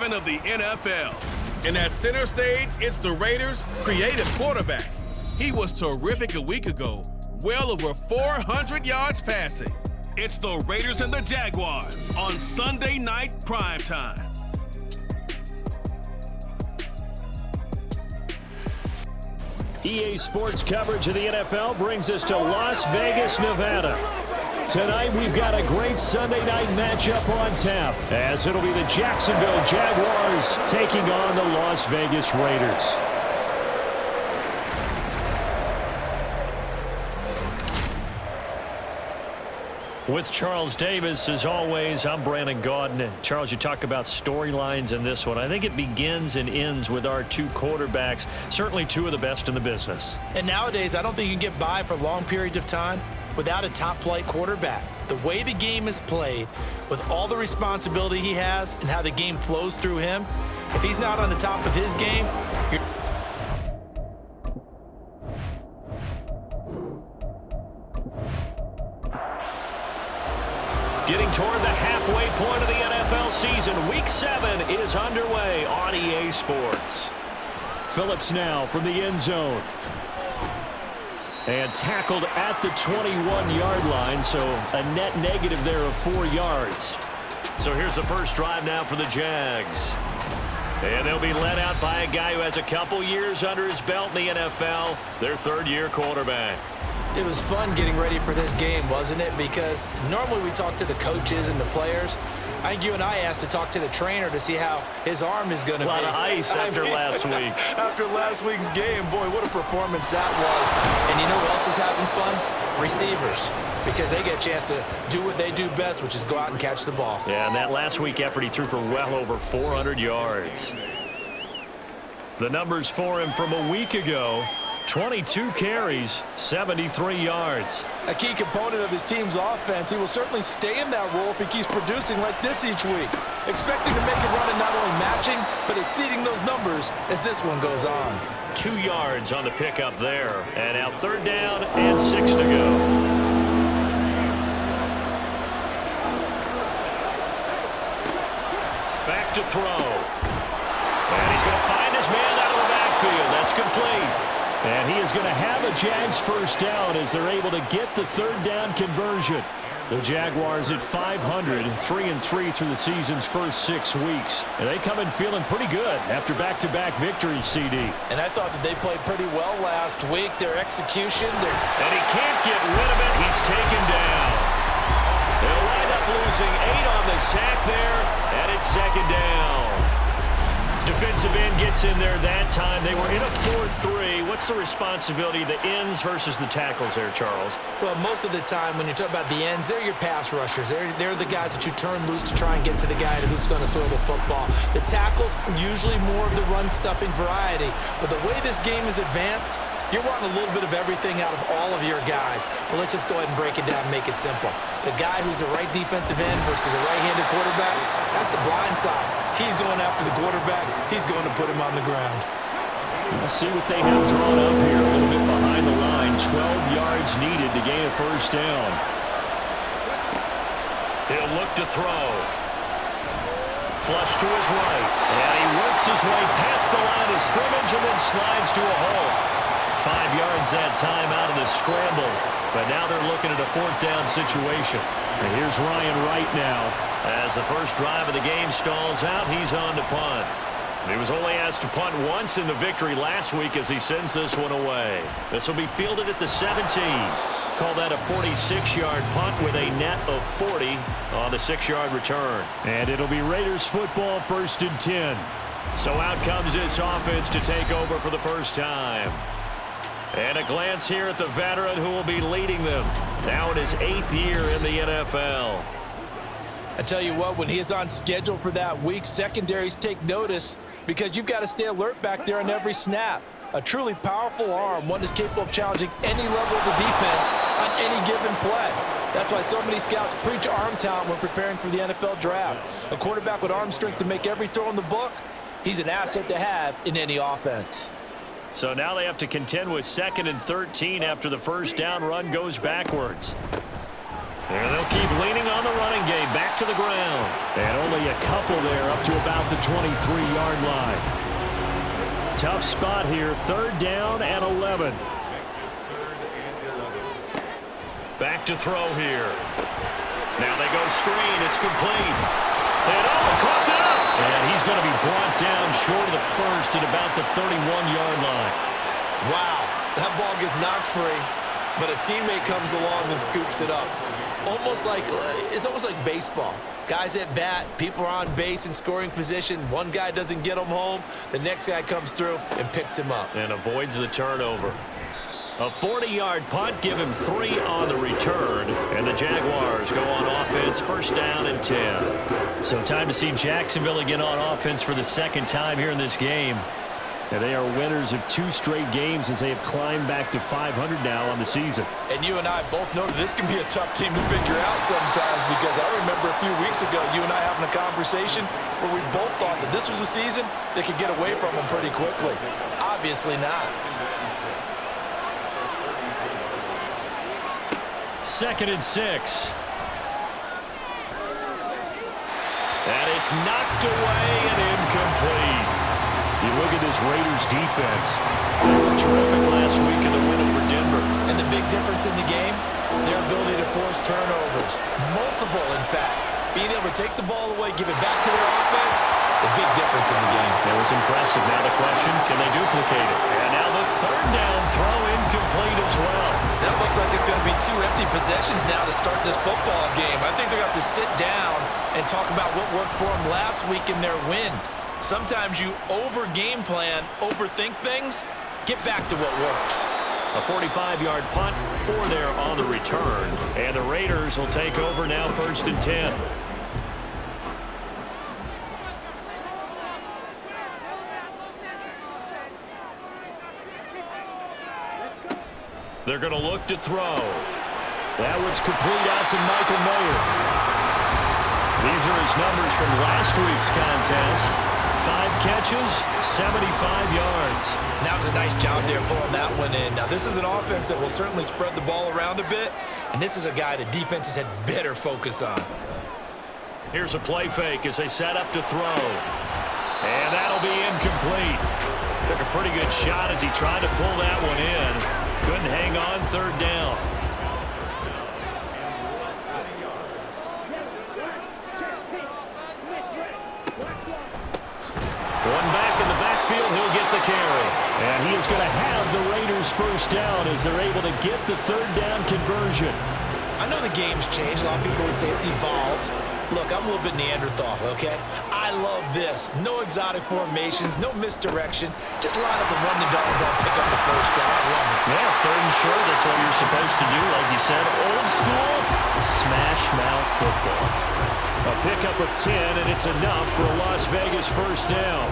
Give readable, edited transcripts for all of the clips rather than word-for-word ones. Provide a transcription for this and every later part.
7 of the NFL. And at center stage, it's the Raiders' creative quarterback. He was terrific a week ago, well over 400 yards passing. It's the Raiders and the Jaguars on Sunday Night Primetime. EA Sports coverage of the NFL brings us to Las Vegas, Nevada. Tonight, we've got a great Sunday night matchup on tap, as it'll be the Jacksonville Jaguars taking on the Las Vegas Raiders. With Charles Davis, as always, I'm Brandon Gaudin. Charles, you talk about storylines in this one. I think it begins and ends with our two quarterbacks, certainly two of the best in the business. And nowadays, I don't think you can get by for long periods of time without a top-flight quarterback. The way the game is played, with all the responsibility he has and how the game flows through him, if he's not on the top of his game, you're... Getting toward the halfway point of the NFL season, Week 7 is underway on EA Sports. Phillips now from the end zone. And tackled at the 21-yard line, so a net negative there of 4 yards. So here's the first drive now for the Jags. And they'll be led out by a guy who has a couple years under his belt in the NFL, their third-year quarterback. It was fun getting ready for this game, wasn't it? Because normally we talk to the coaches and the players. I think you and I asked to talk to the trainer to see how his arm is going to be. A lot of ice after last week. After last week's game, boy, what a performance that was. And you know who else is having fun? Receivers. Because they get a chance to do what they do best, which is go out and catch the ball. Yeah, and that last week effort, he threw for well over 400 yards. The numbers for him from a week ago: 22 carries, 73 yards. A key component of his team's offense. He will certainly stay in that role if he keeps producing like this each week. Expecting to make a run and not only matching, but exceeding those numbers as this one goes on. 2 yards on the pickup there. And now third down and 6 to go. Back to throw. And he's going to find his man out of the backfield. That's complete. And he is going to have a Jags first down as they're able to get the third down conversion. The Jaguars at 500, 3-3 through the season's first 6 weeks. And they come in feeling pretty good after back-to-back victories, CD. And I thought that they played pretty well last week. Their execution, And he can't get rid of it. He's taken down. They'll wind up losing 8 on the sack there, and it's second down. Defensive end gets in there that time. They were in a 4-3. What's the responsibility of the ends versus the tackles there, Charles? Well, most of the time when you talk about the ends, they're your pass rushers. They're the guys that you turn loose to try and get to the guy who's going to throw the football. The tackles, usually more of the run-stuffing variety. But the way this game is advanced, you're wanting a little bit of everything out of all of your guys. But let's just go ahead and break it down and make it simple. The guy who's a right defensive end versus a right-handed quarterback, that's the blind side. He's going after the quarterback. He's going to put him on the ground. Let's see what they have drawn up here. A little bit behind the line. 12 yards needed to gain a first down. He'll look to throw. Flush to his right. And he works his way past the line of scrimmage and then slides to a hole. 5 yards that time out of the scramble. But now they're looking at a fourth down situation. And here's Ryan Wright now. As the first drive of the game stalls out, he's on to punt. He was only asked to punt once in the victory last week as he sends this one away. This will be fielded at the 17. Call that a 46-yard punt with a net of 40 on the 6-yard return. And it'll be Raiders football, 1st and 10. So out comes this offense to take over for the first time. And a glance here at the veteran who will be leading them now in his 8th year in the NFL. I tell you what, when he is on schedule for that week, secondaries take notice because you've got to stay alert back there on every snap. A truly powerful arm, one is capable of challenging any level of the defense on any given play. That's why so many scouts preach arm talent when preparing for the NFL draft. A quarterback with arm strength to make every throw in the book, he's an asset to have in any offense. So now they have to contend with 2nd and 13 after the first down run goes backwards. And they'll keep leaning on the running game. Back to the ground. And only a couple there up to about the 23-yard line. Tough spot here. 3rd down and 11. Back to throw here. Now they go screen. It's complete. And coughed it up. And he's going to be brought down short of the first at about the 31-yard line. Wow, that ball gets knocked free, but a teammate comes along and scoops it up. It's almost like baseball. Guys at bat, people are on base in scoring position. One guy doesn't get him home. The next guy comes through and picks him up. And avoids the turnover. A 40-yard punt, give him 3 on the return. And the Jaguars go on offense, 1st down and 10. So time to see Jacksonville again on offense for the 2nd time here in this game. And they are winners of 2 straight games as they have climbed back to 500 now on the season. And you and I both know that this can be a tough team to figure out sometimes, because I remember a few weeks ago you and I having a conversation where we both thought that this was a season that could get away from them pretty quickly. Obviously not. 2nd and 6. And it's knocked away and incomplete. You look at this Raiders defense. They were terrific last week in the win over Denver. And the big difference in the game, their ability to force turnovers. Multiple, in fact. Being able to take the ball away, give it back to their offense, the big difference in the game. It was impressive. Now the question, can they duplicate it? And now the 3rd down throw incomplete as well. That looks like it's going to be 2 empty possessions now to start this football game. I think they're going to have to sit down and talk about what worked for them last week in their win. Sometimes you over-game plan, overthink things. Get back to what works. A 45-yard punt, 4 there on the return. And the Raiders will take over now, 1st and 10. They're going to look to throw. That one's complete out to Michael Mayer. These are his numbers from last week's contest. 5 catches, 75 yards. That was a nice job there pulling that one in. Now, this is an offense that will certainly spread the ball around a bit, and this is a guy that defenses had better focus on. Here's a play fake as they set up to throw. And that'll be incomplete. Took a pretty good shot as he tried to pull that one in. Couldn't hang on, 3rd down. One back in the backfield, he'll get the carry. And he is going to have the Raiders 1st down as they're able to get the 3rd down conversion. I know the game's changed. A lot of people would say it's evolved. Look, I'm a little bit Neanderthal, okay? I love this. No exotic formations, no misdirection. Just line up and run the dog ball, pick up the 1st down. I love it. Yeah, 3rd and short, that's what you're supposed to do. Like you said, old school, smash mouth football. A pickup of 10, and it's enough for a Las Vegas 1st down.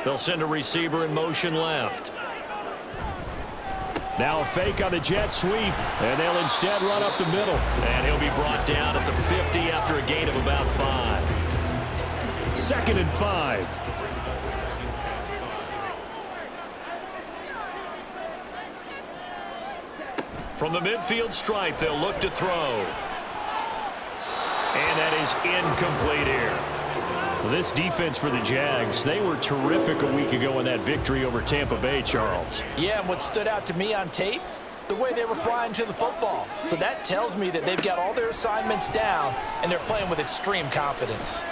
They'll send a receiver in motion left. Now a fake on the jet sweep, and they'll instead run up the middle. And he'll be brought down at the 50 after a gain of about 5. 2nd and 5. From the midfield stripe, they'll look to throw. And that is incomplete here. Well, this defense for the Jags, they were terrific a week ago in that victory over Tampa Bay, Charles. Yeah, and what stood out to me on tape, the way they were flying to the football. So that tells me that they've got all their assignments down, and they're playing with extreme confidence.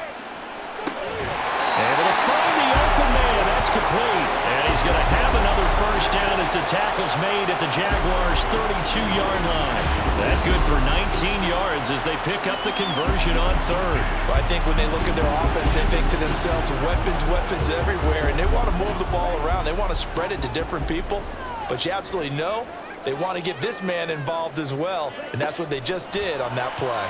Able to find the open man. That's complete. And he's going to have another 1st down as the tackle's made at the Jaguars' 32-yard line. That good for 19 yards as they pick up the conversion on 3rd. I think when they look at their offense, they think to themselves, weapons everywhere, and they want to move the ball around. They want to spread it to different people. But you absolutely know they want to get this man involved as well, and that's what they just did on that play.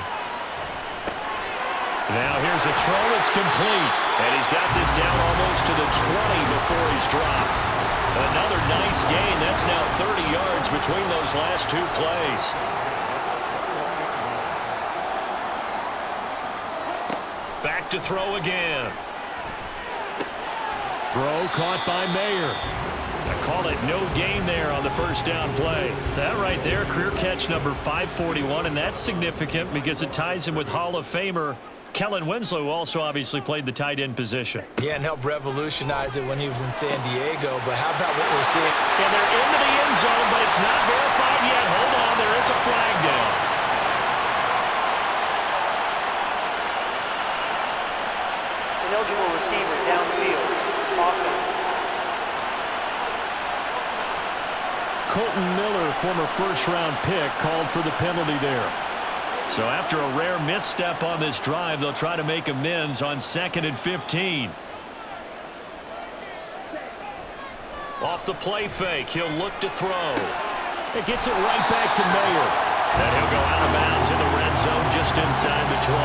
Now here's a throw. It's complete. And he's got this down almost to the 20 before he's dropped. Another nice gain. That's now 30 yards between those last 2 plays. Back to throw again. Throw caught by Mayer. Call it no gain there on the first down play. That right there, career catch number 541, and that's significant because it ties him with Hall of Famer Kellen Winslow, who also obviously played the tight end position. Yeah, and helped revolutionize it when he was in San Diego. But how about what we're seeing? And they're into the end zone, but it's not verified yet. Hold on, there is a flag down. Ineligible receiver downfield. Offense. Colton Miller, former first-round pick, called for the penalty there. So after a rare misstep on this drive, they'll try to make amends on 2nd and 15. Off the play fake, he'll look to throw. It gets it right back to Mayer. And he'll go out of bounds in the red zone just inside the 20.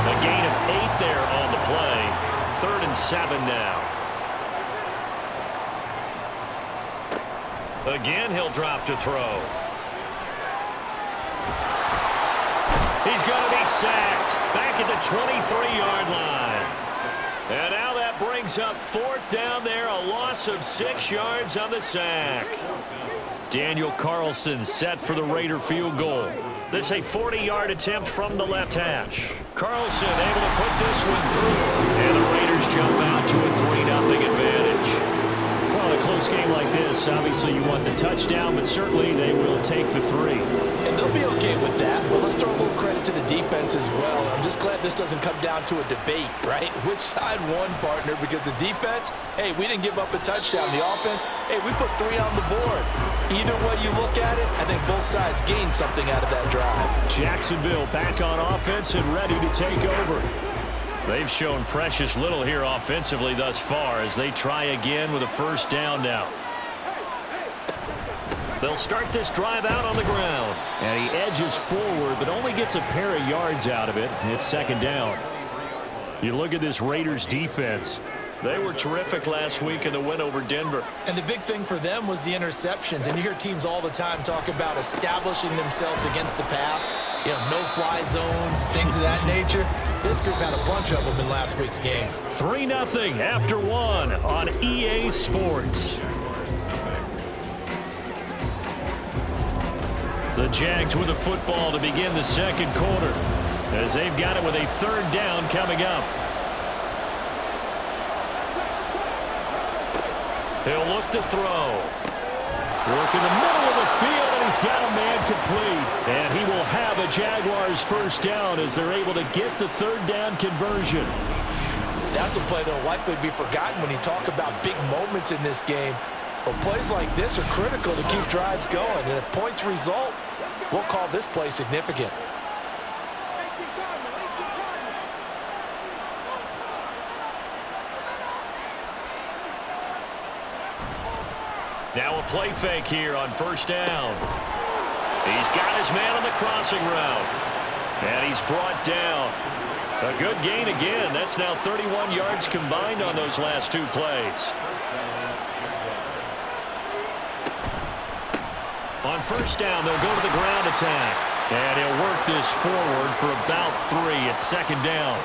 A gain of 8 there on the play. 3rd and 7 now. Again, he'll drop to throw. He's going to be sacked back at the 23-yard line. And now that brings up 4th down there, a loss of 6 yards on the sack. Daniel Carlson set for the Raider field goal. This a 40-yard attempt from the left hash. Carlson able to put this one through. And the Raiders jump out to a 3-0 advantage. Well, in a close game like this, obviously you want the touchdown, but certainly they will take the 3. And they'll be okay with that. But let's throw a little credit to the defense as well. I'm just glad this doesn't come down to a debate, right? Which side won, partner? Because the defense, hey, we didn't give up a touchdown. The offense, hey, we put 3 on the board. Either way you look at it, I think both sides gained something out of that drive. Jacksonville back on offense and ready to take over. They've shown precious little here offensively thus far as they try again with a first down now. They'll start this drive out on the ground. And he edges forward, but only gets a pair of yards out of it. It's 2nd down. You look at this Raiders defense. They were terrific last week in the win over Denver. And the big thing for them was the interceptions. And you hear teams all the time talk about establishing themselves against the pass. You know, no-fly zones, things of that nature. This group had a bunch of them in last week's game. 3-0 after 1 on EA Sports. The Jags with a football to begin the 2nd quarter as they've got it with a 3rd down coming up. He'll look to throw. Work in the middle of the field, and he's got a man complete. And he will have a Jaguars first down as they're able to get the 3rd down conversion. That's a play that will likely be forgotten when you talk about big moments in this game. But plays like this are critical to keep drives going. And if points result, we'll call this play significant. Now a play fake here on first down. He's got his man on the crossing route. And he's brought down. A good gain again. That's now 31 yards combined on those last 2 plays. On first down, they'll go to the ground attack. And he'll work this forward for about 3 at 2nd down.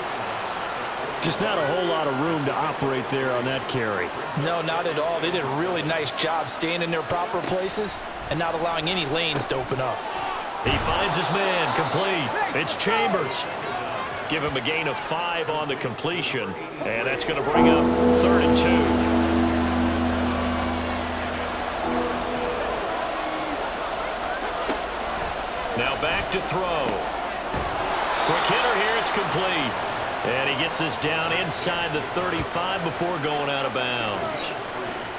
Just not a whole lot of room to operate there on that carry. No, not at all. They did a really nice job staying in their proper places and not allowing any lanes to open up. He finds his man complete. It's Chambers. Give him a gain of 5 on the completion. And that's going to bring up 3rd and 2. Now back to throw. Quick hitter here. It's complete. And he gets us down inside the 35 before going out of bounds.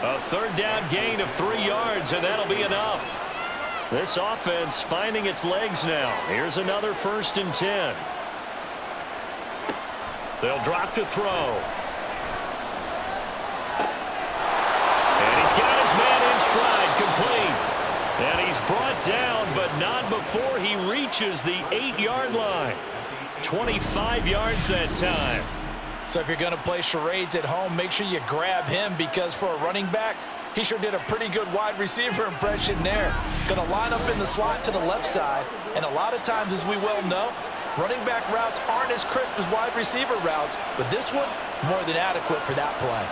A 3rd down gain of 3 yards, and that'll be enough. This offense finding its legs now. Here's another 1st and 10. They'll drop to throw. And he's got his man in stride, complete. And he's brought down, but not before he reaches the 8-yard line. 25 yards that time. So if you're going to play charades at home, make sure you grab him because for a running back, he sure did a pretty good wide receiver impression there. Going to line up in the slot to the left side. And a lot of times, as we well know, running back routes aren't as crisp as wide receiver routes. But this one, more than adequate for that play.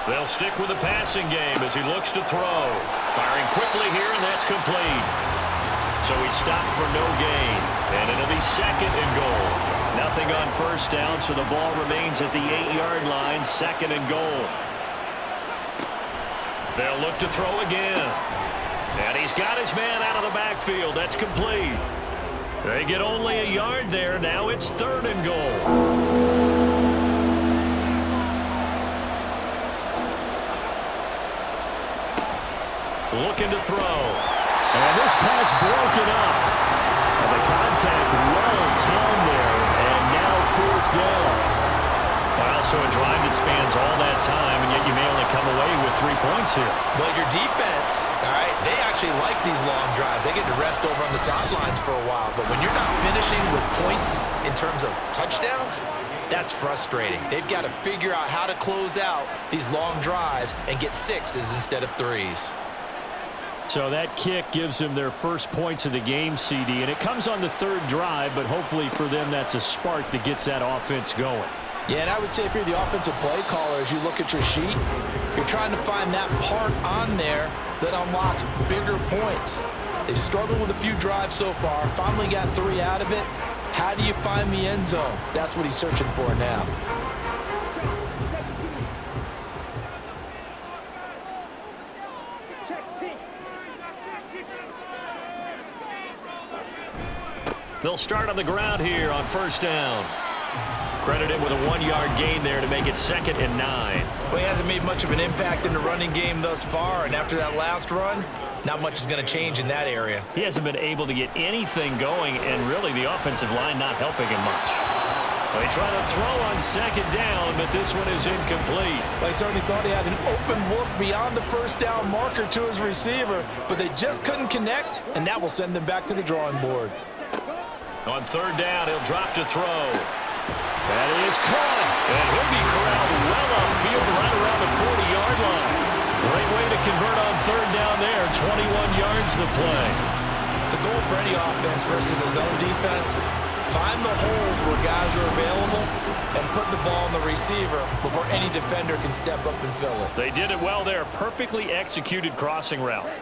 They'll stick with the passing game as he looks to throw. Firing quickly here, and that's complete. So he stopped for no gain, and it'll be 2nd and goal. Nothing on first down, so the ball remains at the 8-yard line, 2nd and goal. They'll look to throw again. And he's got his man out of the backfield. That's complete. They get only a yard there. Now it's 3rd and goal. Looking to throw. And this pass broken up. And the contact well timed there. And now 4th down. Well, so a drive that spans all that time, and yet you may only come away with 3 points here. Well, your defense, all right, they actually like these long drives. They get to rest over on the sidelines for a while. But when you're not finishing with points in terms of touchdowns, that's frustrating. They've got to figure out how to close out these long drives and get 6s instead of 3s. So that kick gives them their first points of the game, CD, and it comes on the 3rd drive, but hopefully for them that's a spark that gets that offense going. Yeah, and I would say if you're the offensive play caller, as you look at your sheet, you're trying to find that part on there that unlocks bigger points. They've struggled with a few drives so far, finally got 3 out of it. How do you find the end zone? That's what he's searching for now. They'll start on the ground here on first down. Credited with a 1-yard gain there to make it 2nd and 9. Well, he hasn't made much of an impact in the running game thus far, and after that last run, not much is going to change in that area. He hasn't been able to get anything going, and really the offensive line not helping him much. They try to throw on 2nd down, but this one is incomplete. They certainly thought he had an open look beyond the first down marker to his receiver, but they just couldn't connect, and that will send them back to the drawing board. On 3rd down, he'll drop to throw. That is caught, and he'll be corralled well upfield right around the 40-yard line. Great way to convert on 3rd down there, 21 yards the play. The goal for any offense versus a zone defense, find the holes where guys are available and put the ball on the receiver before any defender can step up and fill it. They did it well there, perfectly executed crossing route.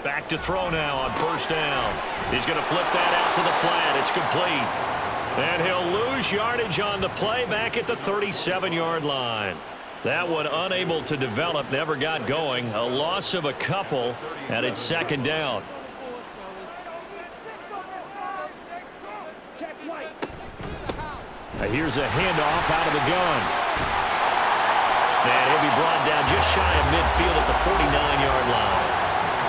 Back to throw now on 1st down. He's going to flip that out to the flat. It's complete. And he'll lose yardage on the play back at the 37-yard line. That one unable to develop, never got going. A loss of a couple, and it's 2nd down. Here's a handoff out of the gun. And he'll be brought down just shy of midfield at the 49-yard line.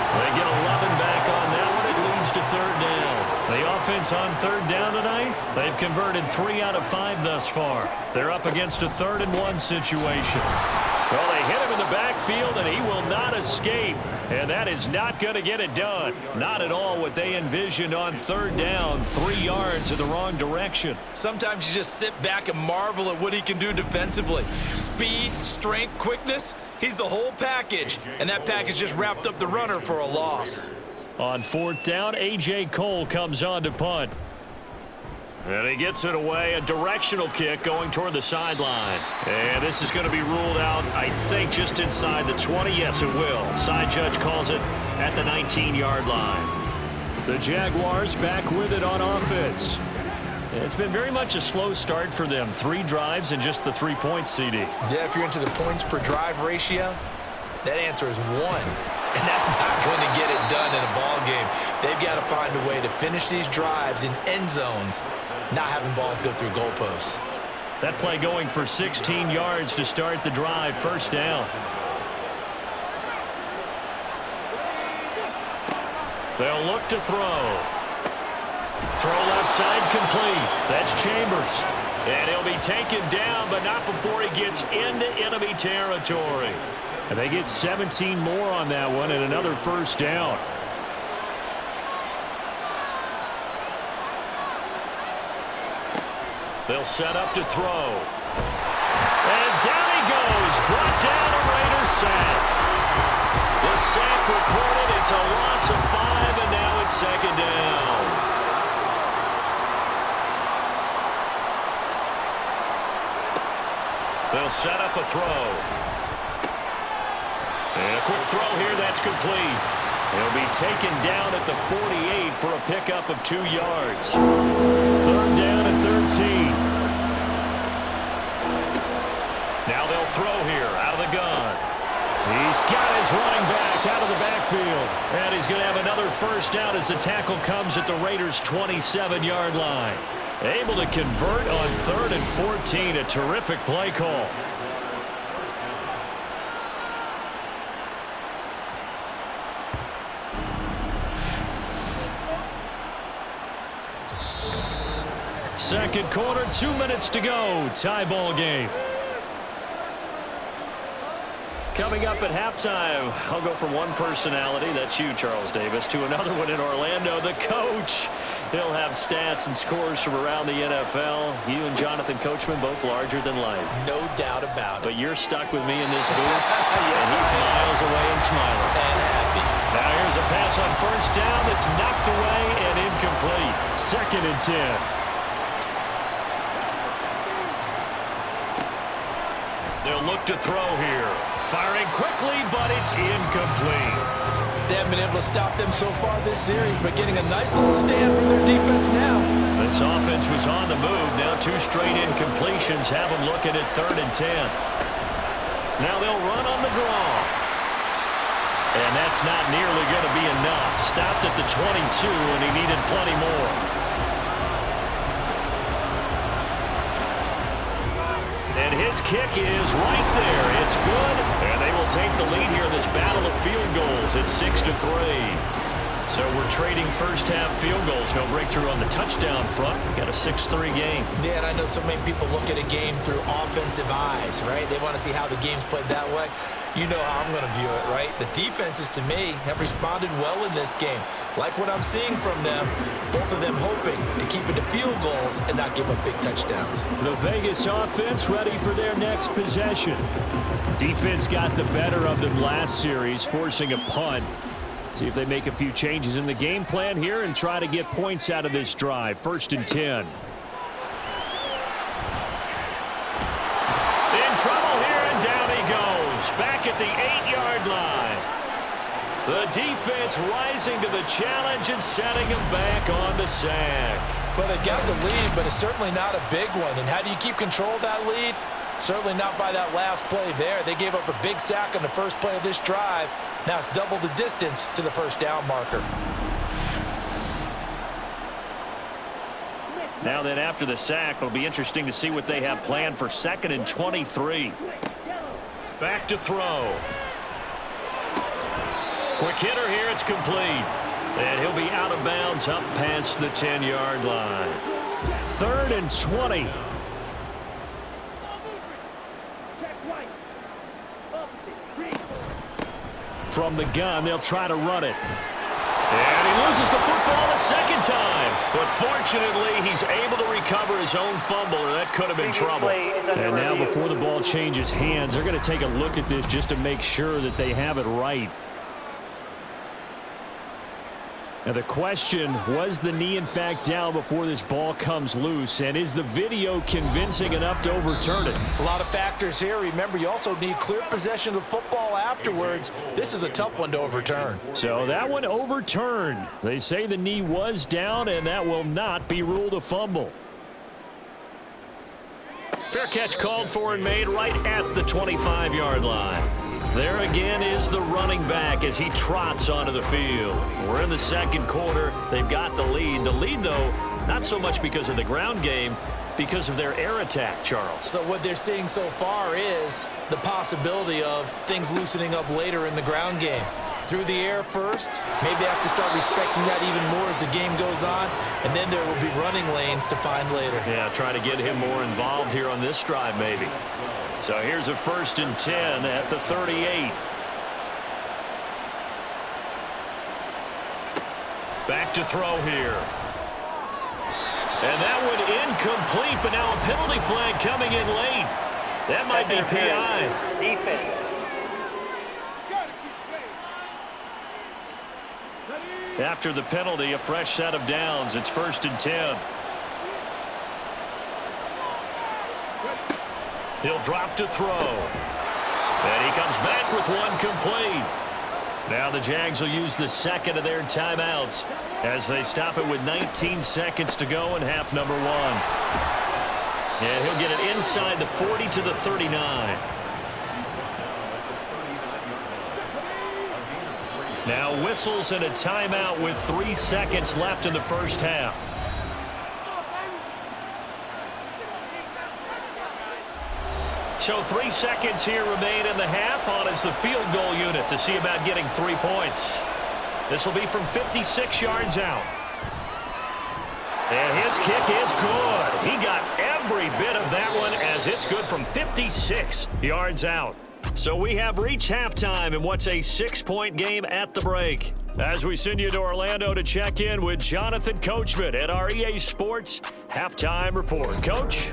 They get 11 back on that one. It leads to 3rd down. The offense on 3rd down tonight, they've converted 3 out of 5 thus far. They're up against a 3rd and 1 situation. Well, they hit him in the backfield, and he will not escape. And that is not going to get it done. Not at all what they envisioned on 3rd down. 3 yards in the wrong direction. Sometimes you just sit back and marvel at what he can do defensively. Speed, strength, quickness. He's the whole package, and that package just wrapped up the runner for a loss. On 4th down, A.J. Cole comes on to punt. And he gets it away, a directional kick going toward the sideline. And this is going to be ruled out, I think, just inside the 20. Yes, it will. Side judge calls it at the 19-yard line. The Jaguars back with it on offense. It's been very much a slow start for them. 3 drives and just the 3 points, CD. Yeah, if you're into the points per drive ratio, that answer is 1. And that's not going to get it done in a ball game. They've got to find a way to finish these drives in end zones, not having balls go through goalposts. That play going for 16 yards to start the drive. 1st down. They'll look to throw. Throw left side complete. That's Chambers. And he'll be taken down, but not before he gets into enemy territory. And they get 17 more on that one and another 1st down. They'll set up to throw. And down he goes. Brought down a Raider sack. The sack recorded. It's a loss of 5, and now it's 2nd down. They'll set up a throw. And a quick throw here, that's complete. He'll be taken down at the 48 for a pickup of 2 yards. 3rd down and 13. Now they'll throw here out of the gun. He's got his running back out of the backfield. And he's going to have another first down as the tackle comes at the Raiders' 27-yard line. Able to convert on 3rd and 14. A terrific play call. Second quarter, 2 minutes to go. Tie ball game. Coming up at halftime, I'll go from one personality, that's you, Charles Davis, to another one in Orlando, the coach. He'll have stats and scores from around the NFL. You and Jonathan Coachman, both larger than life. No doubt about it. But you're stuck with me in this booth, yes, and he's miles away and smiling. And happy. Now here's a pass on first down that's knocked away and incomplete. 2nd and 10. They'll look to throw here. Firing quickly, but it's incomplete. They haven't been able to stop them so far this series, but getting a nice little stand from their defense now. This offense was on the move. Now 2 straight incompletions have them looking at 3rd and 10. Now they'll run on the draw. And that's not nearly going to be enough. Stopped at the 22, and he needed plenty more. And his kick is right there. It's good, and they will take the lead here in this battle of field goals. It's 6-3. So we're trading first-half field goals. No breakthrough on the touchdown front. We've got a 6-3 game. Yeah, and I know so many people look at a game through offensive eyes, right? They want to see how the game's played that way. You know how I'm going to view it, right? The defenses, to me, have responded well in this game. Like what I'm seeing from them, both of them hoping to keep it to field goals and not give up big touchdowns. The Vegas offense ready for their next possession. Defense got the better of them last series, forcing a punt. See if they make a few changes in the game plan here and try to get points out of this drive. 1st and 10. In trouble here, and down he goes. Back at the 8-yard line. The defense rising to the challenge and setting him back on the sack. Well, they got the lead, but it's certainly not a big one. And how do you keep control of that lead? Certainly not by that last play there. They gave up a big sack on the first play of this drive. Now it's double the distance to the first down marker. Now then, after the sack, it'll be interesting to see what they have planned for 2nd and 23. Back to throw. Quick hitter here, it's complete. And he'll be out of bounds up past the 10-yard line. 3rd and 20. From the gun, they'll try to run it. And he loses the football a second time. But fortunately, he's able to recover his own fumble, or that could have been trouble. And now before the ball changes hands, they're going to take a look at this just to make sure that they have it right. Now the question, was the knee in fact down before this ball comes loose? And is the video convincing enough to overturn it? A lot of factors here. Remember, you also need clear possession of the football afterwards. This is a tough one to overturn. So that one overturned. They say the knee was down, and that will not be ruled a fumble. Fair catch called for and made right at the 25-yard line. There again is the running back as he trots onto the field. We're in the second quarter. They've got the lead. The lead, though, not so much because of the ground game, because of their air attack, Charles. So what they're seeing so far is the possibility of things loosening up later in the ground game. Through the air first, maybe they have to start respecting that even more as the game goes on, and then there will be running lanes to find later. Yeah, try to get him more involved here on this drive maybe. So here's a 1st and 10 at the 38. Back to throw here. And that one incomplete, but now a penalty flag coming in late. That might be PI. Defense. After the penalty, a fresh set of downs. It's 1st and 10. He'll drop to throw. And he comes back with one complete. Now the Jags will use the second of their timeouts as they stop it with 19 seconds to go in half number one. And he'll get it inside the 40 to the 39. Now whistles and a timeout with 3 seconds left in the first half. So 3 seconds here remain in the half. On is the field goal unit to see about getting 3 points. This will be from 56 yards out. And his kick is good. He got every bit of that one as it's good from 56 yards out. So we have reached halftime in what's a 6-point game at the break. As we send you to Orlando to check in with Jonathan Coachman at our EA Sports Halftime Report. Coach?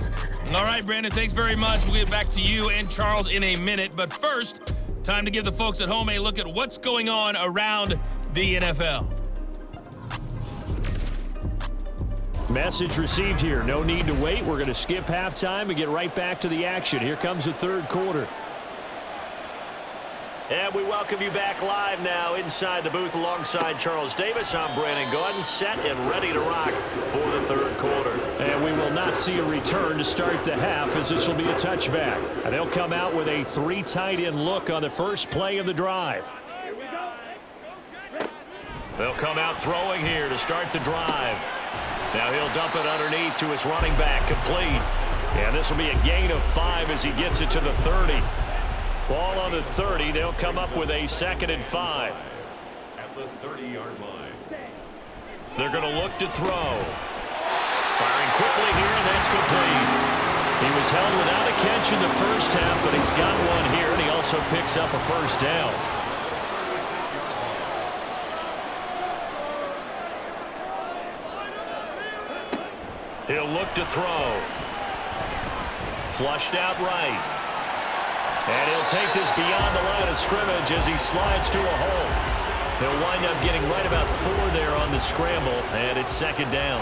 All right, Brandon, thanks very much. We'll get back to you and Charles in a minute. But first, time to give the folks at home a look at what's going on around the NFL. Message received here. No need to wait. We're going to skip halftime and get right back to the action. Here comes the third quarter. And we welcome you back live now inside the booth alongside Charles Davis. I'm Brandon Gaudin, set and ready to rock for the third quarter. And we will not see a return to start the half as this will be a touchback. And they'll come out with a 3 tight end look on the first play of the drive. They'll come out throwing here to start the drive. Now he'll dump it underneath to his running back, complete. And this will be a gain of 5 as he gets it to the 30. Ball on the 30. They'll come up with a 2nd and 5. At the 30-yard line. They're going to look to throw. Firing quickly here, and that's complete. He was held without a catch in the first half, but he's got one here, and he also picks up a first down. He'll look to throw. Flushed out right. And he'll take this beyond the line of scrimmage as he slides to a hole. He'll wind up getting right about 4 there on the scramble, and it's 2nd down.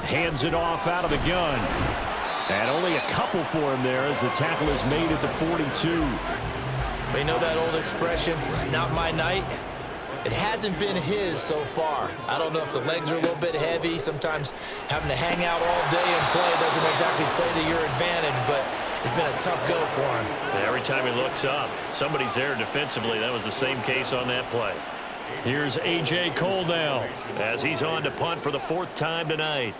Hands it off out of the gun. And only a couple for him there as the tackle is made at the 42. You know that old expression, it's not my night? It hasn't been his so far. I don't know if the legs are a little bit heavy. Sometimes having to hang out all day and play doesn't exactly play to your advantage, but it's been a tough go for him. Every time he looks up, somebody's there defensively. That was the same case on that play. Here's A.J. Cole now as he's on to punt for the 4th time tonight.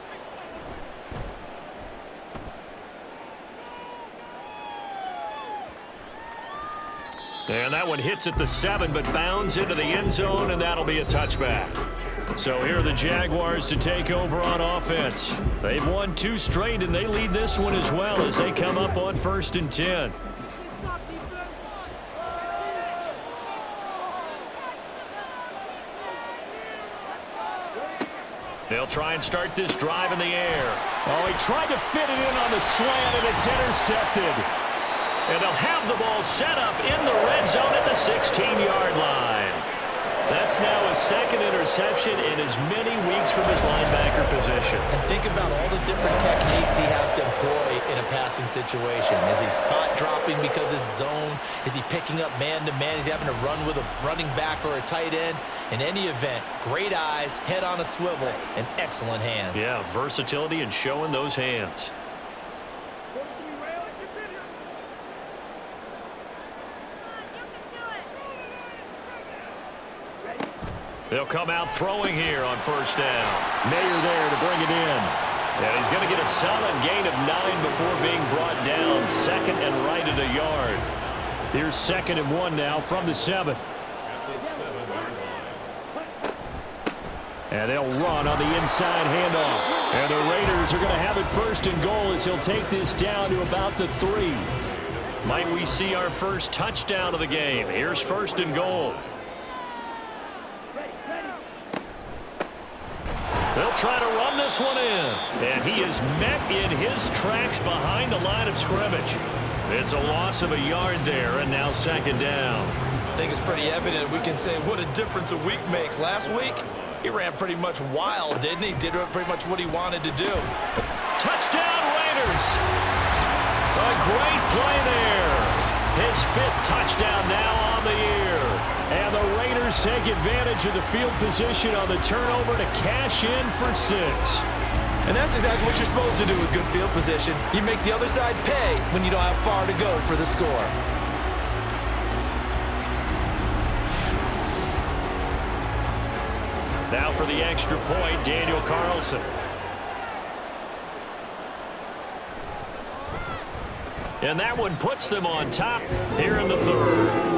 And that one hits at the 7, but bounds into the end zone, and that'll be a touchback. So here are the Jaguars to take over on offense. They've won 2 straight, and they lead this one as well as they come up on 1st and 10. They'll try and start this drive in the air. Oh, he tried to fit it in on the slant, and it's intercepted. And they'll have the ball set up in the red zone at the 16-yard line. That's now his 2nd interception in as many weeks from his linebacker position. And think about all the different techniques he has to employ in a passing situation. Is he spot dropping because it's zone? Is he picking up man-to-man? Is he having to run with a running back or a tight end? In any event, great eyes, head on a swivel, and excellent hands. Yeah, versatility and showing those hands. They'll come out throwing here on 1st down. Mayer there to bring it in. And he's going to get a solid gain of 9 before being brought down. 2nd and right at a yard. Here's 2nd and 1 now from the 7. And they'll run on the inside handoff. And the Raiders are going to have it 1st and goal as he'll take this down to about the 3. Might we see our first touchdown of the game? Here's 1st and goal. They'll try to run this one in. And he is met in his tracks behind the line of scrimmage. It's a loss of a yard there, and now 2nd down. I think it's pretty evident we can say what a difference a week makes. Last week, He ran pretty much wild, didn't he? Did pretty much what he wanted to do. Touchdown, Raiders. A great play there. His 5th touchdown now on the year. And the Raiders take advantage of the field position on the turnover to cash in for 6. And that's exactly what you're supposed to do with good field position. You make the other side pay when you don't have far to go for the score. Now for the extra point, Daniel Carlson. And that one puts them on top here in the 3rd.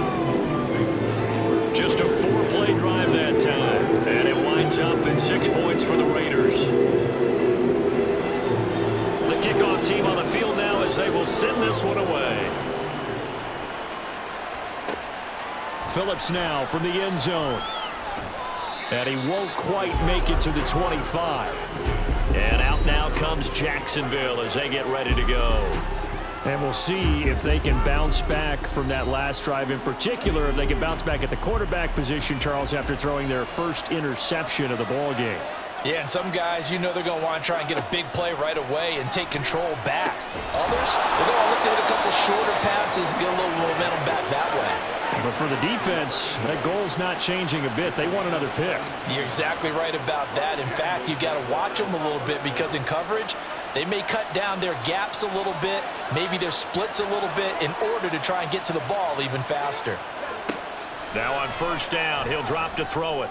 Just a 4-play drive that time. And it winds up in 6 points for the Raiders. The kickoff team on the field now as they will send this one away. Phillips now from the end zone. And he won't quite make it to the 25. And out now comes Jacksonville as they get ready to go. And we'll see if they can bounce back from that last drive, in particular, if they can bounce back at the quarterback position, Charles, after throwing their first interception of the ball game. Yeah, and some guys, you know they're going to want to try and get a big play right away and take control back. Others, they're going to look to hit a couple shorter passes, get a little momentum back that way. But for the defense, that goal's not changing a bit. They want another pick. You're exactly right about that. In fact, you've got to watch them a little bit because in coverage, they may cut down their gaps a little bit, maybe their splits a little bit in order to try and get to the ball even faster. Now on 1st down, he'll drop to throw it.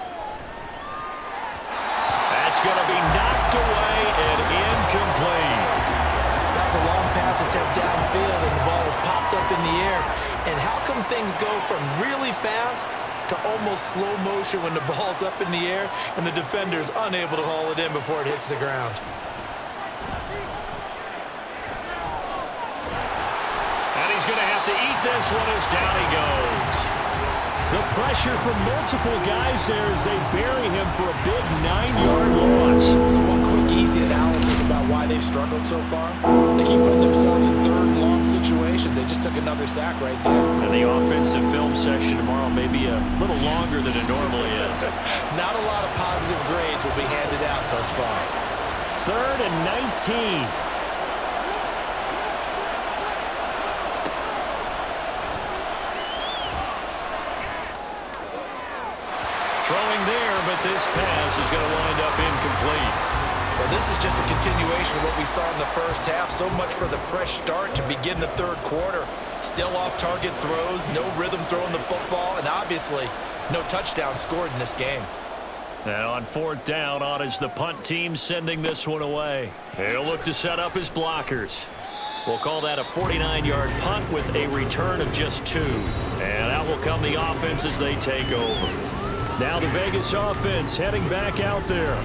That's going to be knocked away and incomplete. That's a long pass attempt downfield, and the ball was popped up in the air. And how come things go from really fast to almost slow motion when the ball's up in the air and the defender's unable to haul it in before it hits the ground? And he's going to have to eat this one as down he goes. The pressure from multiple guys there as they bury him for a big 9-yard loss. So one quick, easy analysis about why they've struggled so far. They keep putting themselves in 3rd and long situations. They just took another sack right there. And the offensive film session tomorrow may be a little longer than it normally is. Not a lot of positive grades will be handed out thus far. 3rd and 19. Throwing there, but this pass is going to wind up incomplete. Well, this is just a continuation of what we saw in the first half. So much for the fresh start to begin the 3rd quarter. Still off-target throws, no rhythm throwing the football, and obviously no touchdown scored in this game. Now on 4th down, on is the punt team sending this one away. He'll look to set up his blockers. We'll call that a 49-yard punt with a return of just 2. And out will come the offense as they take over. Now the Vegas offense heading back out there.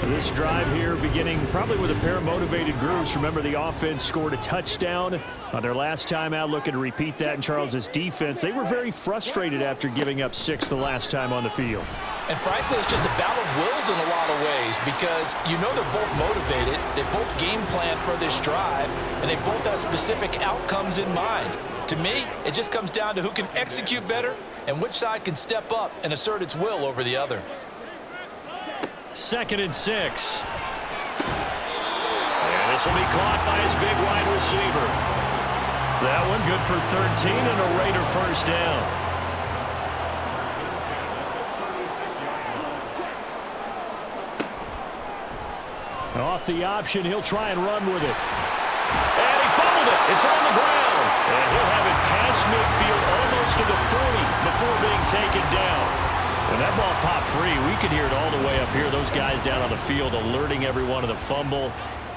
This drive here beginning probably with a pair of motivated groups. Remember, the offense scored a touchdown on their last time out. Looking to repeat that in Charles's defense. They were very frustrated after giving up 6 the last time on the field. And frankly, it's just a battle of wills in a lot of ways because you know they're both motivated, they both game plan for this drive, and they both have specific outcomes in mind. To me, it just comes down to who can execute better and which side can step up and assert its will over the other. 2nd and 6. And this will be caught by his big wide receiver. That one good for 13 and a Raider 1st down. Off the option, he'll try and run with it. And he fumbled it. It's on the ground. And he'll have it past midfield almost to the 40 before being taken down. And that ball popped free. We could hear it all the way up here. Those guys down on the field alerting everyone of the fumble.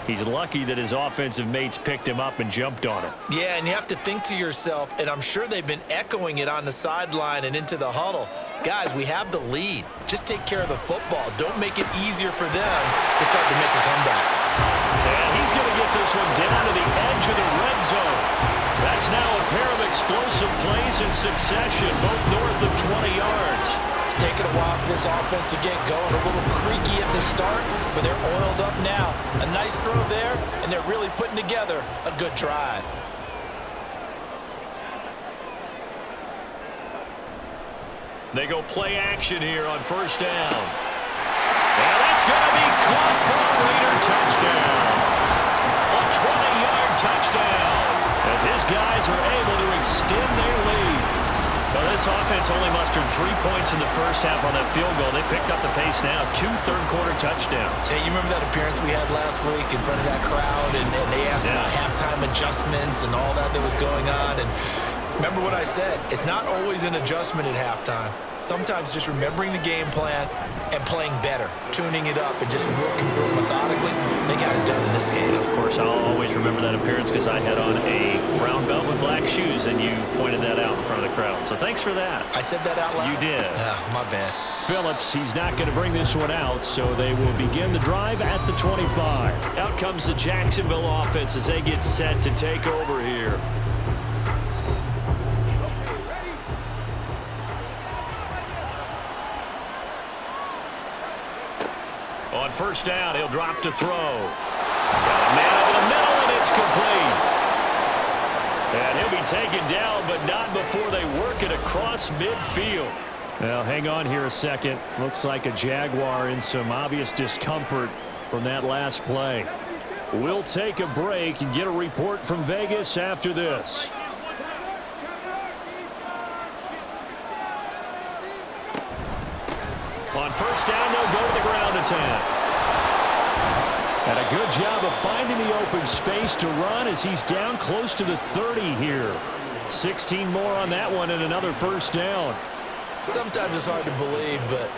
He's lucky that his offensive mates picked him up and jumped on him. Yeah, and you have to think to yourself, and I'm sure they've been echoing it on the sideline and into the huddle. Guys, we have the lead. Just take care of the football. Don't make it easier for them to start to make a comeback. And he's going to get this one down to the edge of the red zone. That's now a pair of explosive plays in succession, both north of 20 yards. It's taken a while for this offense to get going. A little creaky at the start, but they're oiled up now. A nice throw there, and they're really putting together a good drive. They go play action here on 1st down. And that's going to be caught for a Raider touchdown. A 20-yard touchdown as his guys are able to extend their lead. Well, this offense only mustered 3 points in the first half on that field goal. They picked up the pace now. 2 third-quarter touchdowns. Hey, you remember that appearance we had last week in front of that crowd, and they asked about halftime adjustments and all that was going on, and remember what I said. It's not always an adjustment at halftime. Sometimes just remembering the game plan and playing better, tuning it up and just working through it methodically. They got it done in this case. Of course, I'll always remember that appearance because I had on a brown belt with black shoes, and you pointed that out in front of the crowd. So thanks for that. I said that out loud? You did. My bad. Phillips, he's not going to bring this one out, so they will begin the drive at the 25. Out comes the Jacksonville offense as they get set to take over here. On first down, he'll drop to throw. Got a man over the middle, and it's complete. And he'll be taken down, but not before they work it across midfield. Now, hang on here a second. Looks like a Jaguar in some obvious discomfort from that last play. We'll take a break and get a report from Vegas after this. On first down, they'll go to the ground attack. And a good job of finding the open space to run as he's down close to the 30 here. 16 more on that one and another first down. Sometimes it's hard to believe, but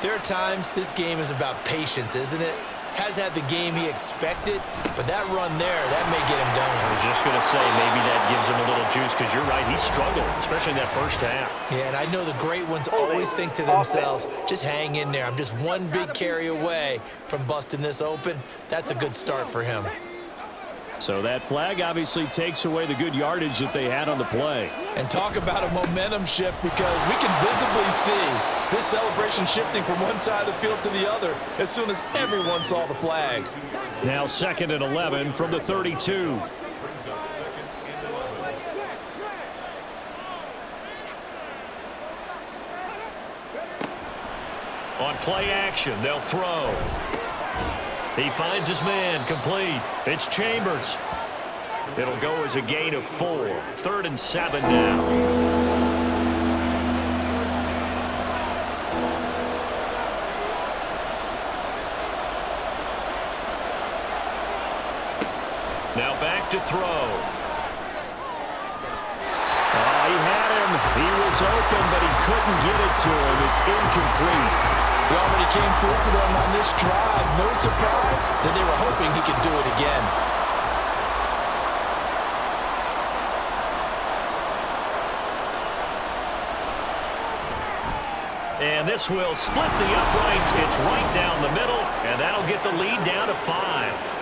there are times this game is about patience, isn't it? Has had the game he expected, but that run there, that may get him going. I was just going to say, maybe that gives him a little juice, because you're right, he struggled, especially in that first half. Yeah, and I know the great ones always think to themselves, just hang in there. I'm just one big carry away from busting this open. That's a good start for him. So that flag obviously takes away the good yardage that they had on the play. And talk about a momentum shift, because we can visibly see this celebration shifting from one side of the field to the other as soon as everyone saw the flag. Now 2nd and 11 from the 32. On play action, they'll throw. He finds his man, complete. It's Chambers. It'll go as a gain of 4. 3rd and 7 now. Now back to throw. He had him. He was open, but he couldn't get it to him. It's incomplete. He already came through for them on this drive. No surprise that they were hoping he could do it again. And this will split the uprights. It's right down the middle, and that'll get the lead down to 5.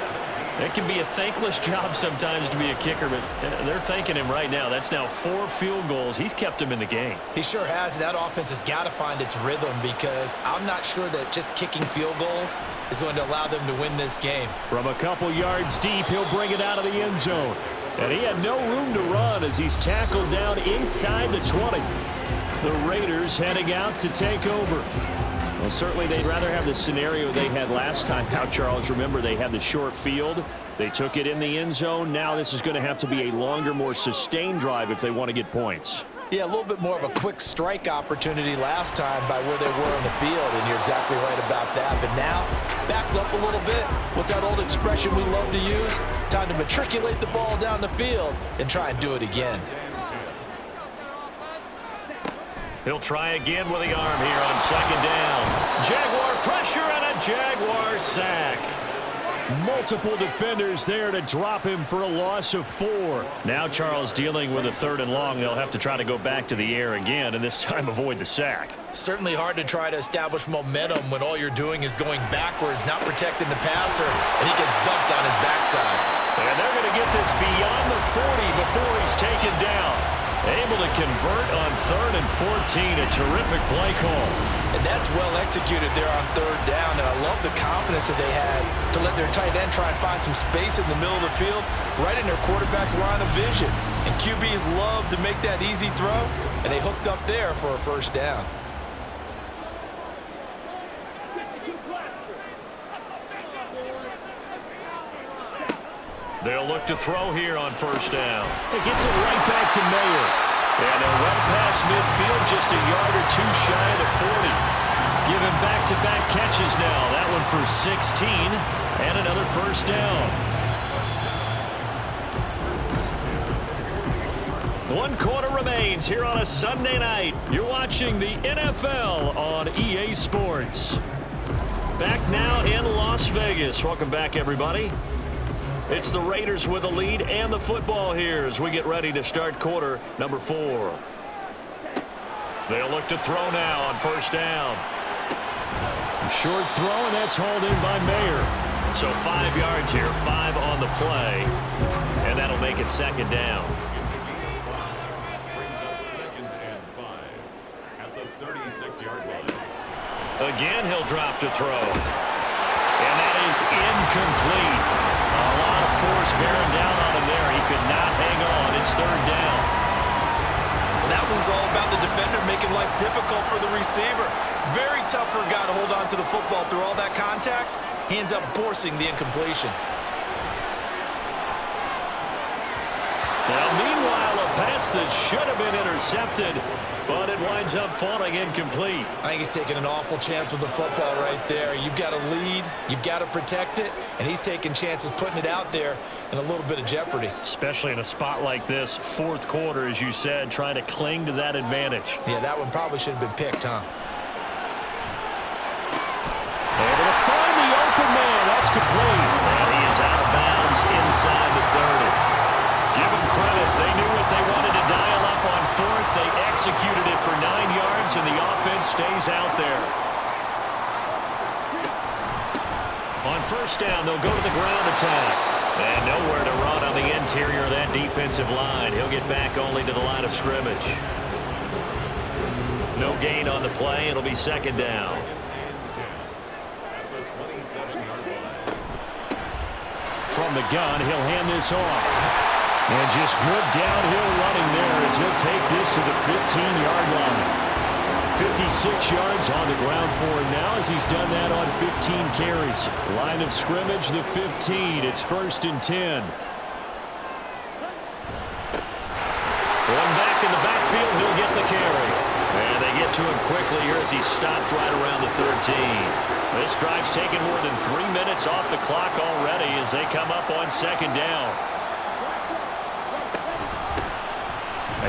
It can be a thankless job sometimes to be a kicker, but they're thanking him right now. That's now 4 field goals. He's kept him in the game. He sure has. That offense has got to find its rhythm, because I'm not sure that just kicking field goals is going to allow them to win this game. From a couple yards deep, he'll bring it out of the end zone. And he had no room to run as he's tackled down inside the 20. The Raiders heading out to take over. Well, certainly they'd rather have the scenario they had last time out, Charles. Remember, they had the short field. They took it in the end zone. Now this is going to have to be a longer, more sustained drive if they want to get points. Yeah, a little bit more of a quick strike opportunity last time by where they were on the field, and you're exactly right about that. But now, backed up a little bit. What's that old expression we love to use? Time to matriculate the ball down the field and try and do it again. He'll try again with the arm here on 2nd down. Jaguar pressure and a Jaguar sack. Multiple defenders there to drop him for a loss of 4. Now Charles dealing with a 3rd and long. They'll have to try to go back to the air again, and this time avoid the sack. Certainly hard to try to establish momentum when all you're doing is going backwards, not protecting the passer, and he gets dumped on his backside. And they're going to get this beyond the 40 before he's taken down. Able to convert on 3rd and 14. A terrific play call. And that's well executed there on 3rd down. And I love the confidence that they had to let their tight end try and find some space in the middle of the field, right in their quarterback's line of vision. And QBs love to make that easy throw, and they hooked up there for a 1st down. They'll look to throw here on first down. It gets it right back to Mayer. And they'll run past midfield just a yard or two shy of the 40. Giving back-to-back catches now. That one for 16 and another first down. 1 quarter remains here on a Sunday night. You're watching the NFL on EA Sports. Back now in Las Vegas. Welcome back, everybody. It's the Raiders with the lead and the football here as we get ready to start quarter number 4. They'll look to throw now on first down. Short throw, and that's hauled in by Mayer. So 5 yards here, 5 on the play, and that'll make it second down. Brings up 2nd and 5 at the 36-yard line. Again, he'll drop to throw. And that is incomplete. A lot of force bearing down on him there. He could not hang on. It's third down. That one's all about the defender making life difficult for the receiver. Very tough for a guy to hold on to the football through all that contact. He ends up forcing the incompletion. Now, meanwhile, a pass that should have been intercepted, but it winds up falling incomplete. I think he's taking an awful chance with the football right there. You've got to lead, you've got to protect it, and he's taking chances putting it out there in a little bit of jeopardy. Especially in a spot like this, 4th quarter, as you said, trying to cling to that advantage. Yeah, that one probably should have been picked, huh? Able to find the open man. That's complete. And he is out of bounds inside the 30. Give them credit. They knew what they wanted to dial up on 4th. They executed it for 9 yards, and the offense stays out there. On first down, they'll go to the ground attack. And nowhere to run on the interior of that defensive line. He'll get back only to the line of scrimmage. No gain on the play. It'll be second down. At the 27-yard line. From the gun, he'll hand this off. And just good downhill running there as he'll take this to the 15-yard line. 56 yards on the ground for him now as he's done that on 15 carries. Line of scrimmage, the 15. It's 1st and 10. One back in the backfield, he'll get the carry. And they get to him quickly here as he stopped right around the 13. This drive's taken more than 3 minutes off the clock already as they come up on second down.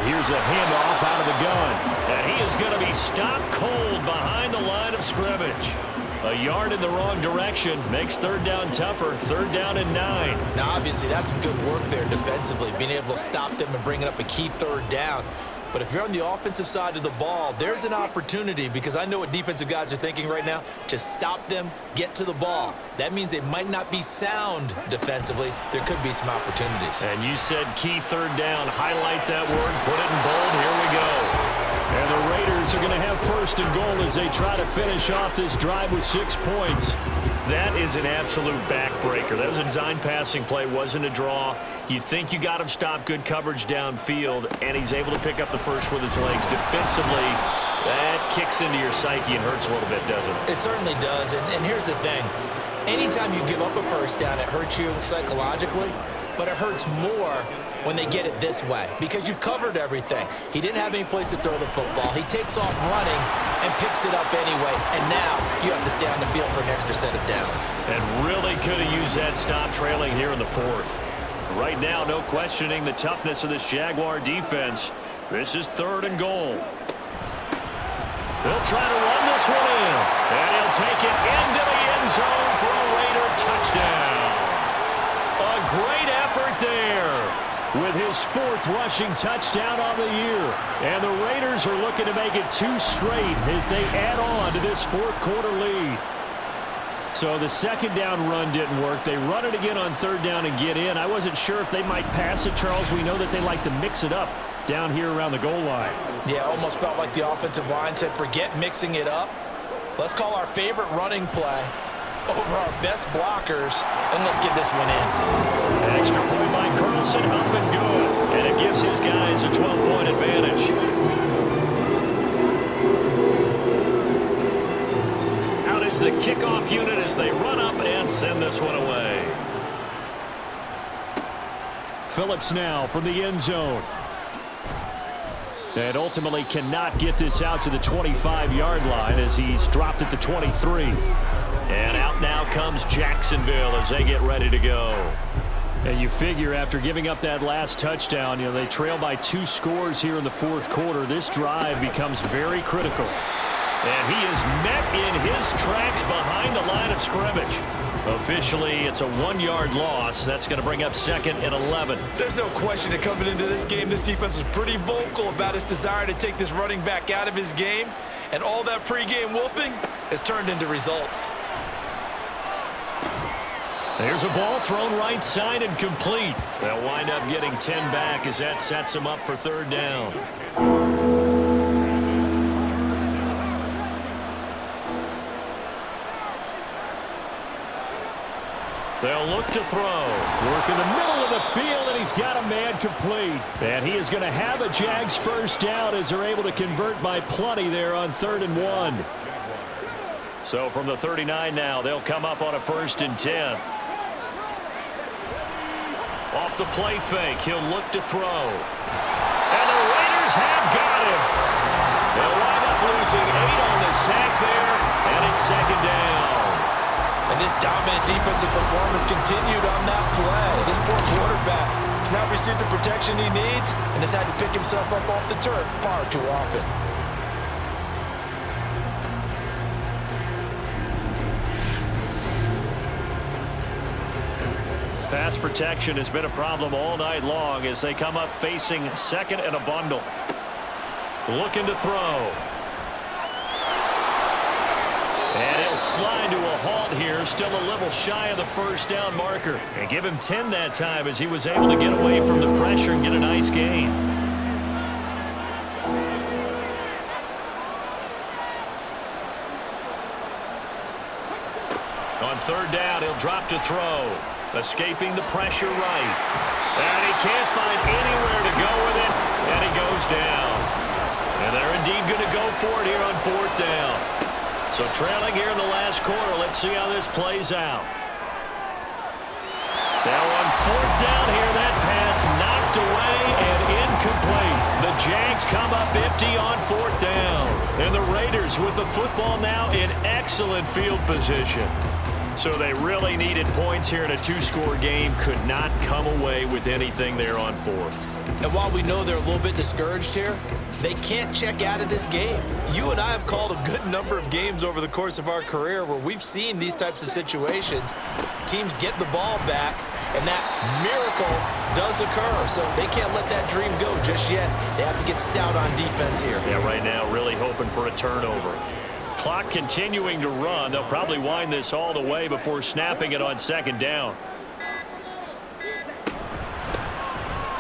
Here's a handoff out of the gun. And he is going to be stopped cold behind the line of scrimmage. A yard in the wrong direction makes third down tougher. Third down and 9. Now, obviously, that's some good work there defensively, being able to stop them and bringing up a key third down. But if you're on the offensive side of the ball, there's an opportunity because I know what defensive guys are thinking right now. Just stop them, get to the ball. That means they might not be sound defensively. There could be some opportunities. And you said key third down. Highlight that word. Put it in bold. Here we go. And the Raiders are going to have 1st and goal as they try to finish off this drive with 6 points. That is an absolute backbreaker. That was a design passing play, wasn't a draw. You think you got him stopped, good coverage downfield, and he's able to pick up the first with his legs. Defensively, that kicks into your psyche and hurts a little bit, doesn't it? It certainly does, and here's the thing. Anytime you give up a first down, it hurts you psychologically, but it hurts more when they get it this way because you've covered everything. He didn't have any place to throw the football. He takes off running and picks it up anyway, and now you have to stay on the field for an extra set of downs. And really could have used that stop trailing here in the 4th. Right now, no questioning the toughness of this Jaguar defense. This is 3rd and goal. They'll try to run this one in, and he'll take it into the end zone for a Raider touchdown. A great effort there with his 4th rushing touchdown on the year. And the Raiders are looking to make it 2 straight as they add on to this 4th quarter lead. So the second down run didn't work. They run it again on 3rd down and get in. I wasn't sure if they might pass it, Charles. We know that they like to mix it up down here around the goal line. Yeah, almost felt like the offensive line said, forget mixing it up. Let's call our favorite running play over our best blockers, and let's get this one in. Extra point by Carlson, up and good. And it gives his guys a 12-point advantage. Out is the kickoff unit as they run up and send this one away. Phillips now from the end zone. And ultimately cannot get this out to the 25-yard line as he's dropped at the 23. And out now comes Jacksonville as they get ready to go. And you figure after giving up that last touchdown, they trail by 2 scores here in the fourth quarter. This drive becomes very critical. And he is met in his tracks behind the line of scrimmage. Officially, it's a 1-yard loss. That's going to bring up 2nd and 11. There's no question that coming into this game, this defense was pretty vocal about its desire to take this running back out of his game. And all that pregame wolfing has turned into results. There's a ball thrown right side and complete. They'll wind up getting 10 back as that sets them up for 3rd down. They'll look to throw. Work in the middle of the field, and he's got a man complete. And he is going to have a Jags first down as they're able to convert by plenty there on 3rd and 1. So from the 39 now, they'll come up on a 1st and 10. Off the play fake, he'll look to throw. And the Raiders have got him. They'll wind up losing 8 on the sack there, and it's 2nd down. And this dominant defensive performance continued on that play. This poor quarterback has not received the protection he needs and has had to pick himself up off the turf far too often. Pass protection has been a problem all night long as they come up facing 2nd and a bundle. Looking to throw. And he'll slide to a halt here, still a little shy of the 1st down marker. And give him 10 that time as he was able to get away from the pressure and get a nice gain. On 3rd down, he'll drop to throw. Escaping the pressure right. And he can't find anywhere to go with it, and he goes down. And they're indeed going to go for it here on 4th down. So trailing here in the last quarter, let's see how this plays out. Now on 4th down here, that pass knocked away and incomplete. The Jags come up empty on 4th down. And the Raiders with the football now in excellent field position. So they really needed points here in a 2-score game. Could not come away with anything there on 4th. And while we know they're a little bit discouraged here, they can't check out of this game. You and I have called a good number of games over the course of our career where we've seen these types of situations. Teams get the ball back, and that miracle does occur. So they can't let that dream go just yet. They have to get stout on defense here. Yeah, right now really hoping for a turnover. Clock continuing to run. They'll probably wind this all the way before snapping it on 2nd down.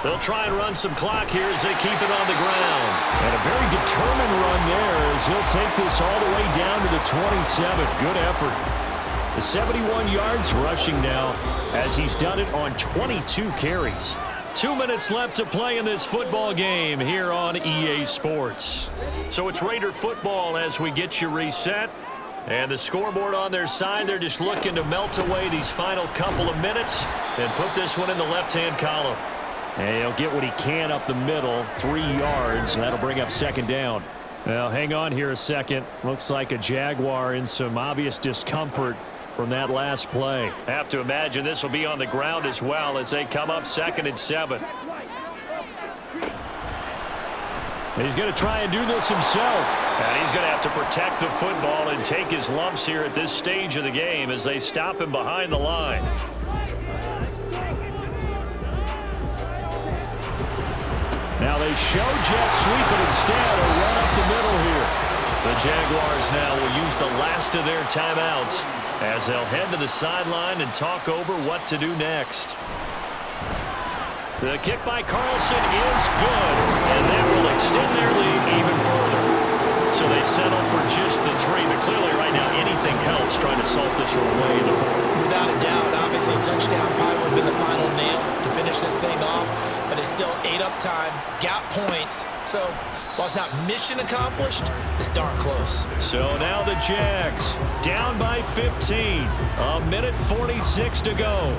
They'll try and run some clock here as they keep it on the ground. And a very determined run there as he'll take this all the way down to the 27. Good effort. The 71 yards rushing now as he's done it on 22 carries. 2 minutes left to play in this football game here on EA Sports. So it's Raider football as we get you reset. And the scoreboard on their side, they're just looking to melt away these final couple of minutes and put this one in the left-hand column. And he'll get what he can up the middle, 3 yards. That'll bring up 2nd down. Now, hang on here a second. Looks like a Jaguar in some obvious discomfort from that last play. Have to imagine this will be on the ground as well as they come up 2nd and 7. And he's going to try and do this himself. And he's going to have to protect the football and take his lumps here at this stage of the game as they stop him behind the line. Now they show jet sweep, but instead a run up the middle here. The Jaguars now will use the last of their timeouts as they'll head to the sideline and talk over what to do next. The kick by Carlson is good, and that will extend their lead even further. So they settle for just the 3, but clearly right now anything helps trying to salt this one away in the 4th. Without a doubt, obviously a touchdown probably would have been the final nail to finish this thing off, but it's still 8 up time, got points, so while it's not mission accomplished, it's darn close. So now the Jags down by 15, a minute 46 to go.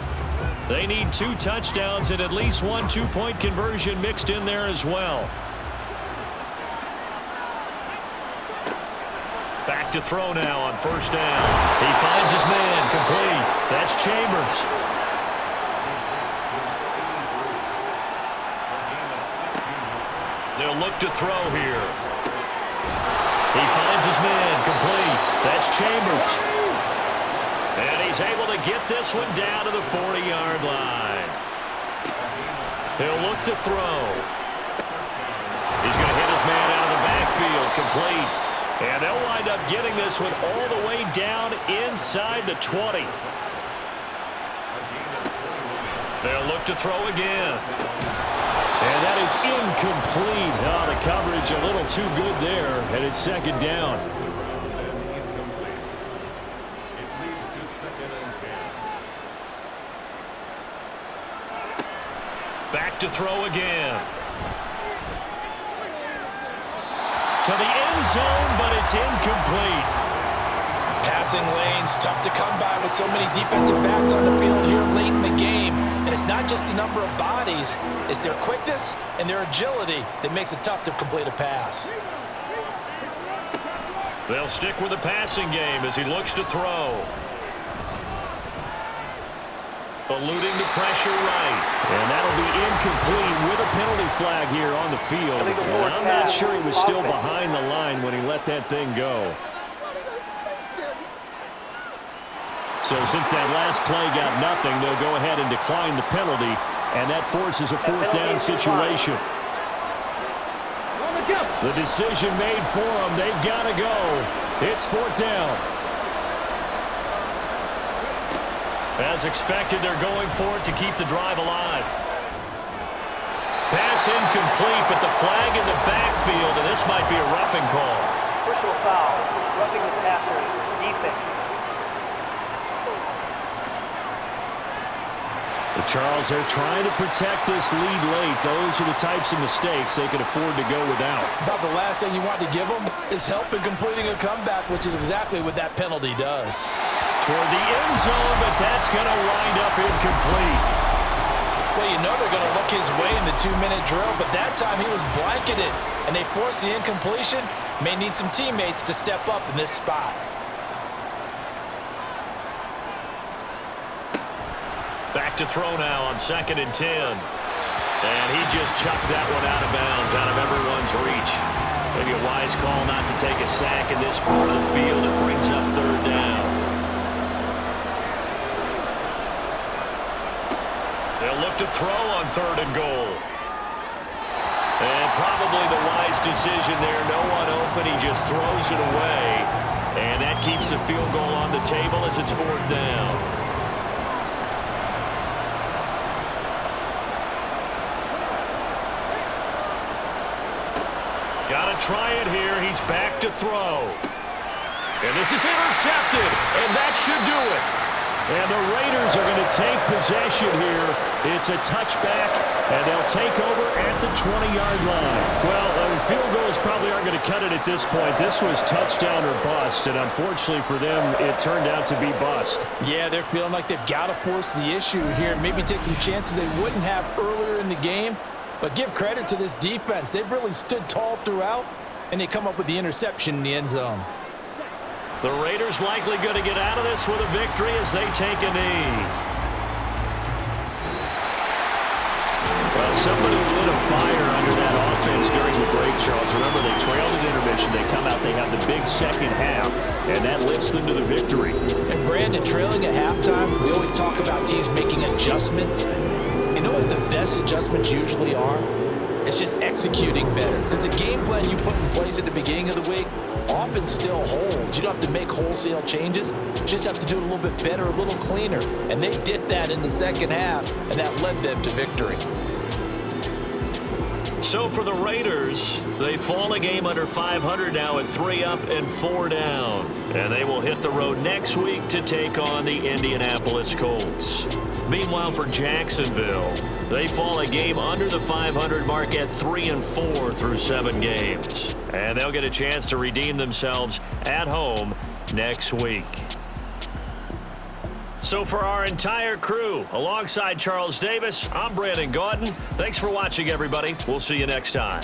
They need 2 touchdowns and at least 1 two-point conversion mixed in there as well. Back to throw now on first down. He finds his man, complete. That's Chambers. They'll look to throw here. He finds his man, complete. That's Chambers. And he's able to get this one down to the 40-yard line. He'll look to throw. He's going to hit his man out of the backfield, complete. And they'll wind up getting this one all the way down inside the 20. They'll look to throw again. And that is incomplete. Oh, the coverage a little too good there, and it's second down. Back to throw again. To the end zone, but it's incomplete. Passing lanes, tough to come by with so many defensive backs on the field here late in the game. And it's not just the number of bodies, it's their quickness and their agility that makes it tough to complete a pass. They'll stick with the passing game as he looks to throw. Eluding the pressure right. And that'll be incomplete with a penalty flag here on the field. And I'm not sure he was still behind the line when he let that thing go. So since that last play got nothing, they'll go ahead and decline the penalty, and that forces a fourth down situation. The decision made for them. They've got to go. It's fourth down. As expected, they're going for it to keep the drive alive. Pass incomplete, but the flag in the backfield, and this might be a roughing call. Personal foul, roughing the passer, defense. But Charles, they're trying to protect this lead late. Those are the types of mistakes they can afford to go without. About the last thing you want to give them is help in completing a comeback, which is exactly what that penalty does. Toward the end zone, but that's going to wind up incomplete. Well, you know they're going to look his way in the 2-minute drill, but that time he was blanketed, and they forced the incompletion. May need some teammates to step up in this spot. Back to throw now on 2nd and 10. And he just chucked that one out of bounds, out of everyone's reach. Maybe a wise call not to take a sack in this part of the field. It brings up third down. They'll look to throw on 3rd and goal. And probably the wise decision there. No one open. He just throws it away. And that keeps the field goal on the table as it's fourth down. Got to try it here. He's back to throw. And this is intercepted. And that should do it. And the Raiders are going to take possession here. It's a touchback, and they'll take over at the 20-yard line. Well, field goals probably aren't going to cut it at this point. This was touchdown or bust, and unfortunately for them, it turned out to be bust. Yeah, they're feeling like they've got to force the issue here. Maybe take some chances they wouldn't have earlier in the game. But give credit to this defense. They've really stood tall throughout, and they come up with the interception in the end zone. The Raiders likely going to get out of this with a victory as they take a knee. Well, somebody lit a fire under that offense during the break, Charles. Remember, they trailed at intermission. They come out, they have the big second half, and that lifts them to the victory. And Brandon, trailing at halftime, we always talk about teams making adjustments. You know what the best adjustments usually are? It's just executing better. Because the game plan you put in place at the beginning of the week often still holds. You don't have to make wholesale changes. You just have to do it a little bit better, a little cleaner. And they did that in the second half, and that led them to victory. So for the Raiders, they fall a game under 500 now at 3 up and 4 down. And they will hit the road next week to take on the Indianapolis Colts. Meanwhile, for Jacksonville, they fall a game under the 500 mark at 3 and 4 through 7 games. And they'll get a chance to redeem themselves at home next week. So for our entire crew, alongside Charles Davis, I'm Brandon Gaudin. Thanks for watching, everybody. We'll see you next time.